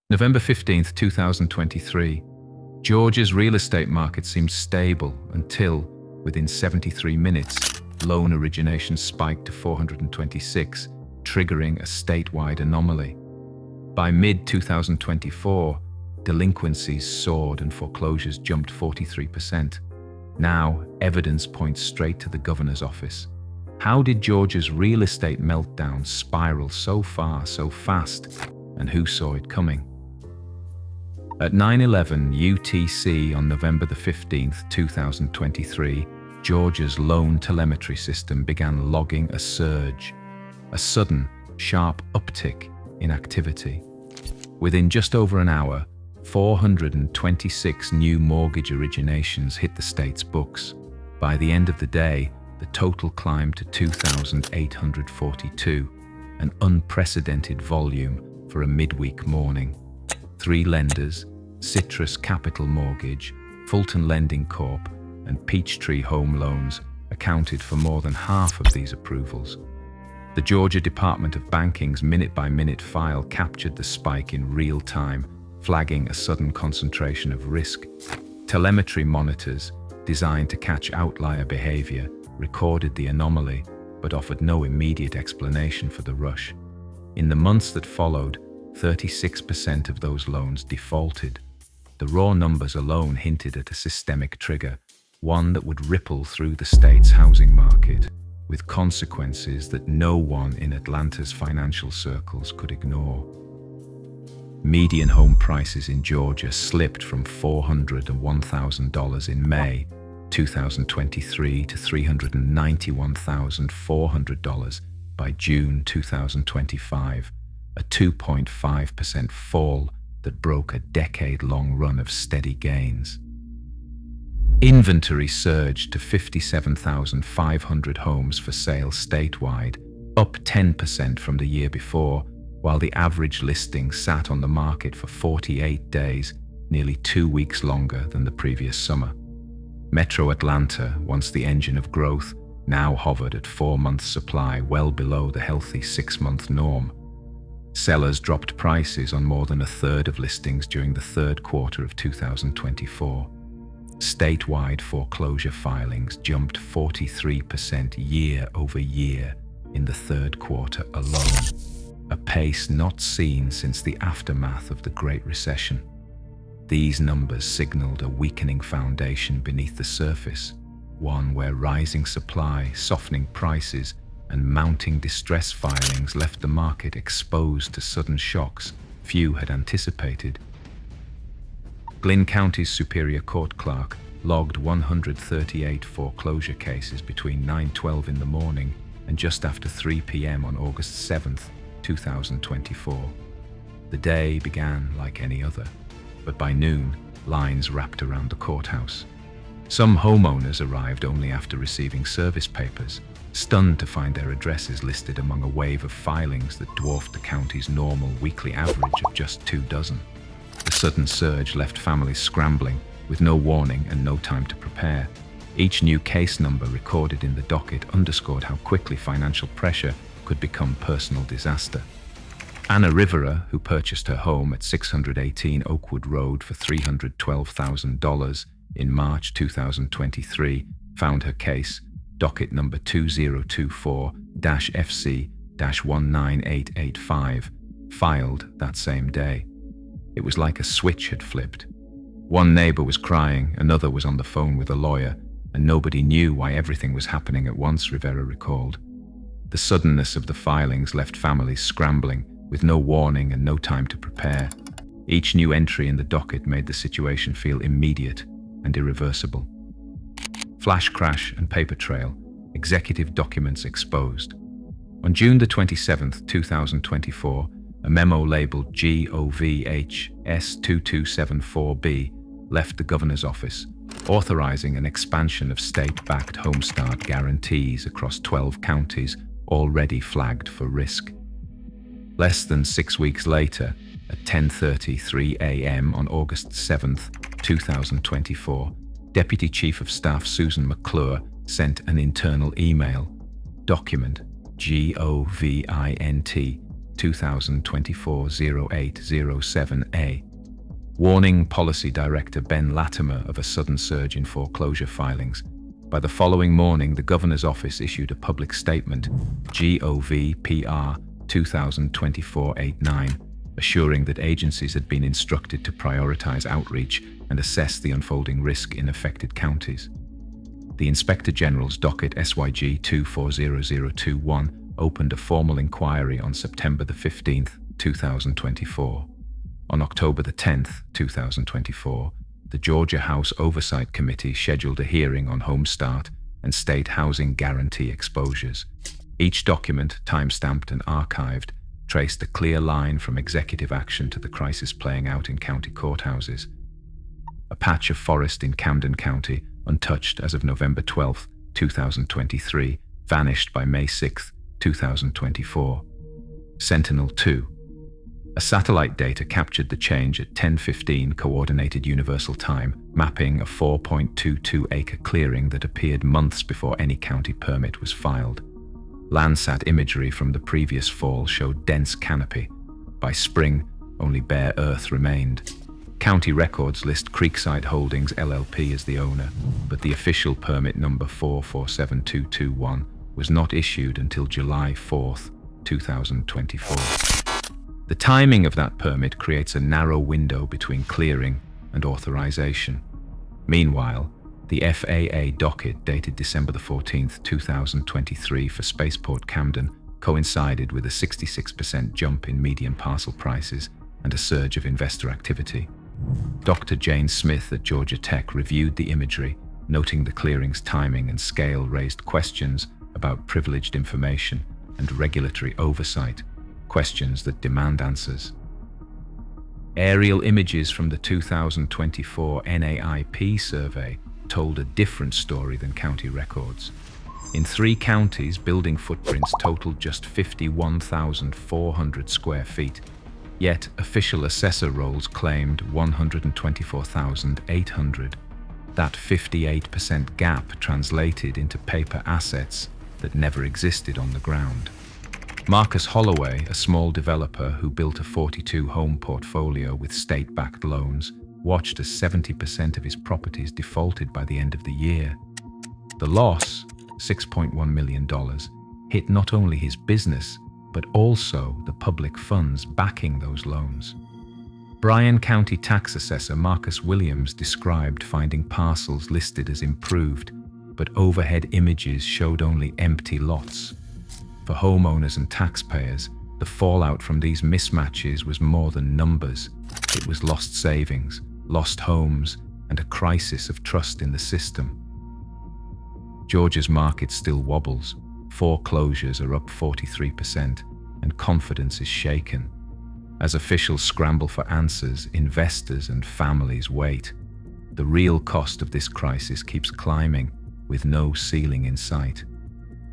November 15th, 2023. Georgia's real estate market seemed stable until, within 73 minutes, loan origination spiked to 426, triggering a statewide anomaly. By mid-2024, delinquencies soared and foreclosures jumped 43%. Now, evidence points straight to the governor's office. How did Georgia's real estate meltdown spiral so far, so fast, and who saw it coming? At 9:11 UTC on November the 15th, 2023, Georgia's loan telemetry system began logging a surge, a sudden, sharp uptick in activity. Within just over an hour, 426 new mortgage originations hit the state's books. By the end of the day, the total climbed to 2,842, an unprecedented volume for a midweek morning. Three lenders, Citrus Capital Mortgage, Fulton Lending Corp, and Peachtree Home Loans, accounted for more than half of these approvals. The Georgia Department of Banking's minute-by-minute file captured the spike in real time, flagging a sudden concentration of risk. Telemetry monitors, designed to catch outlier behavior, recorded the anomaly, but offered no immediate explanation for the rush. In the months that followed, 36% of those loans defaulted. The raw numbers alone hinted at a systemic trigger, one that would ripple through the state's housing market, with consequences that no one in Atlanta's financial circles could ignore. Median home prices in Georgia slipped from $401,000 in May 2023 to $391,400 by June 2025, a 2.5% fall that broke a decade-long run of steady gains. Inventory surged to 57,500 homes for sale statewide, up 10% from the year before, while the average listing sat on the market for 48 days, nearly 2 weeks longer than the previous summer. Metro Atlanta, once the engine of growth, now hovered at 4 months' supply, well below the healthy 6-month norm. Sellers dropped prices on more than a third of listings during the third quarter of 2024. Statewide foreclosure filings jumped 43% year over year in the third quarter alone, a pace not seen since the aftermath of the Great Recession. These numbers signaled a weakening foundation beneath the surface, one where rising supply, softening prices, and mounting distress filings left the market exposed to sudden shocks few had anticipated. Glynn County's Superior Court clerk logged 138 foreclosure cases between 9:12 in the morning and just after 3 p.m. on August 7th, 2024. The day began like any other, but by noon, lines wrapped around the courthouse. Some homeowners arrived only after receiving service papers, stunned to find their addresses listed among a wave of filings that dwarfed the county's normal weekly average of just 2 dozen. The sudden surge left families scrambling, with no warning and no time to prepare. Each new case number recorded in the docket underscored how quickly financial pressure could become personal disaster. Anna Rivera, who purchased her home at 618 Oakwood Road for $312,000 in March 2023, found her case, docket number 2024-FC-19885, filed that same day. It was like a switch had flipped. One neighbor was crying, another was on the phone with a lawyer, and nobody knew why everything was happening at once, Rivera recalled. The suddenness of the filings left families scrambling, with no warning and no time to prepare. Each new entry in the docket made the situation feel immediate and irreversible. Flash crash and paper trail, executive documents exposed. On June the 27th, 2024, a memo labeled GOVHS2274B left the governor's office, authorizing an expansion of state-backed Homestart guarantees across 12 counties already flagged for risk. Less than 6 weeks later, at 10:33 a.m. on August 7th, 2024, Deputy Chief of Staff Susan McClure sent an internal email, document GOVINT 2024-0807A. Warning Policy Director Ben Latimer of a sudden surge in foreclosure filings. By the following morning, the Governor's Office issued a public statement, GOV-PR 2024-89, assuring that agencies had been instructed to prioritize outreach and assess the unfolding risk in affected counties. The Inspector General's docket SYG 240021 opened a formal inquiry on September 15, 2024. On October 10, 2024, the Georgia House Oversight Committee scheduled a hearing on Home Start and state housing guarantee exposures. Each document, time-stamped and archived, traced a clear line from executive action to the crisis playing out in county courthouses. A patch of forest in Camden County, untouched as of November 12, 2023, vanished by May 6, 2024. Sentinel-2. A satellite data captured the change at 10:15 Coordinated Universal Time, mapping a 4.22-acre clearing that appeared months before any county permit was filed. Landsat imagery from the previous fall showed dense canopy. By spring, only bare earth remained. County records list Creekside Holdings LLP as the owner, but the official permit number 447221 was not issued until July 4, 2024. The timing of that permit creates a narrow window between clearing and authorization. Meanwhile, the FAA docket dated December 14, 2023 for Spaceport Camden coincided with a 66% jump in median parcel prices and a surge of investor activity. Dr. Jane Smith at Georgia Tech reviewed the imagery, noting the clearing's timing and scale raised questions about privileged information and regulatory oversight, questions that demand answers. Aerial images from the 2024 NAIP survey told a different story than county records. In 3 counties, building footprints totaled just 51,400 square feet, yet official assessor rolls claimed 124,800. That 58% gap translated into paper assets that never existed on the ground. Marcus Holloway, a small developer who built a 42-home portfolio with state-backed loans, watched as 70% of his properties defaulted by the end of the year. The loss, $6.1 million, hit not only his business, but also the public funds backing those loans. Bryan County Tax Assessor Marcus Williams described finding parcels listed as improved, but overhead images showed only empty lots. For homeowners and taxpayers, the fallout from these mismatches was more than numbers. It was lost savings, lost homes, and a crisis of trust in the system. Georgia's market still wobbles. Foreclosures are up 43%, and confidence is shaken. As officials scramble for answers, investors and families wait. The real cost of this crisis keeps climbing, with no ceiling in sight.